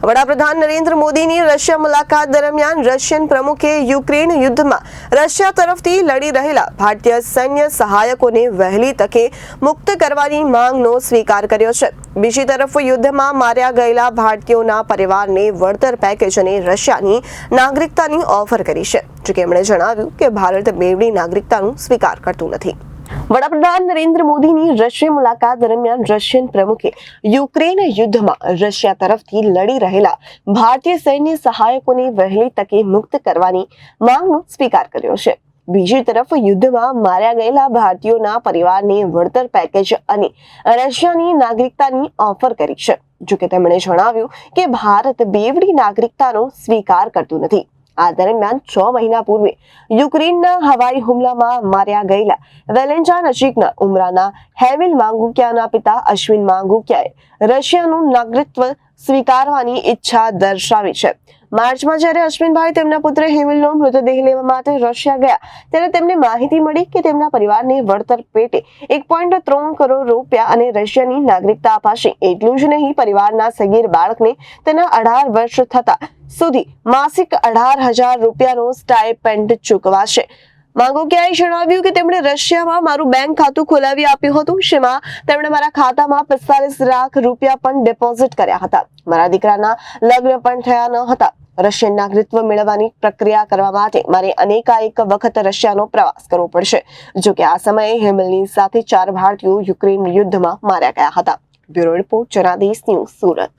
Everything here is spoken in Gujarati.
વડાપ્રધાન નરેન્દ્ર મોદીની રશિયા મુલાકાત દરમિયાન રશિયન પ્રમુખે યુક્રેન યુદ્ધમાં રશિયા તરફથી લડી રહેલા ભારતીય સૈન્ય સહાયકોને વહેલી તકે મુક્ત કરવાની માંગનો સ્વીકાર કર્યો છે। બીજી તરફ યુદ્ધમાં માર્યા ગયેલા ભારતીયોના પરિવારને વળતર પેકેજ અને રશિયાની નાગરિકતાની ઓફર કરી છે। જોકે એમણે જણાવ્યું કે ભારત બેવડી નાગરિકતાનું સ્વીકાર કરતું નથી। વડાપ્રધાન નરેન્દ્ર મોદીની રશિયા મુલાકાત દરમિયાન રશિયન પ્રમુખે યુક્રેન યુદ્ધમાં રશિયા તરફથી લડી રહેલા ભારતીય સૈન્ય સહાયકોને વહેલી તકે મુક્ત કરવાની માંગનો સ્વીકાર કર્યો છે। બીજી તરફ યુદ્ધમાં માર્યા ગયેલા ભારતીયોના પરિવારને વળતર પેકેજ અને રશિયાની નાગરિકતાની ઓફર કરી છે। જોકે તેમણે જણાવ્યું કે ભારત બેવડી નાગરિકતાનો સ્વીકાર કરતું નથી। આ દરમિયાન 6 મહિના પૂર્વે યુક્રેનના હવાઈ હુમલામાં માર્યા ગયેલા વેલેન્જા નજીકના ઉમરાના હેવિલ માંગુકિયાના પિતા અશ્વિન માંગુકિયાએ રશિયાનું નાગરિકત્વ સ્વીકારવાની ઈચ્છા દર્શાવી છે। માર્ચમાં જ્યારે અશ્વિનભાઈ તેમના પુત્ર હેવિલનો મૃતદેહ લેવા માટે રશિયા ગયા ત્યારે તેમને માહિતી મળી કે તેમના પરિવારને વળતર પેટે 1.3 કરોડ રૂપિયા અને રશિયાની નાગરિકતા અપાશે। એટલું જ નહીં, પરિવારના સગીર બાળકને તેના 18 વર્ષ થતા સુધી માસિક 18,000 રૂપિયાનો સ્ટાઇપેન્ડ ચૂકવાશે। માંગુકિયાએ જણાવ્યું કે તેમણે રશિયામાં મારું બેંક ખાતું ખોલાવી આપ્યું હતું, જેમાં તેમણે મારા ખાતામાં 45 લાખ રૂપિયા પણ ડિપોઝિટ કર્યા હતા। મારા દીકરાના લગ્ન પણ થયા ન હતા। રશિયન નાગરિકત્વ મેળવવાની પ્રક્રિયા કરવા માટે મારે અનેકાએક વખત રશિયાનો પ્રવાસ કરવો પડશે। જો કે આ સમયે હેમિલની સાથે 4 ભારતીયો યુક્રેન યુદ્ધમાં માર્યા ગયા હતા। Bureau report, Janadesh news, Surat.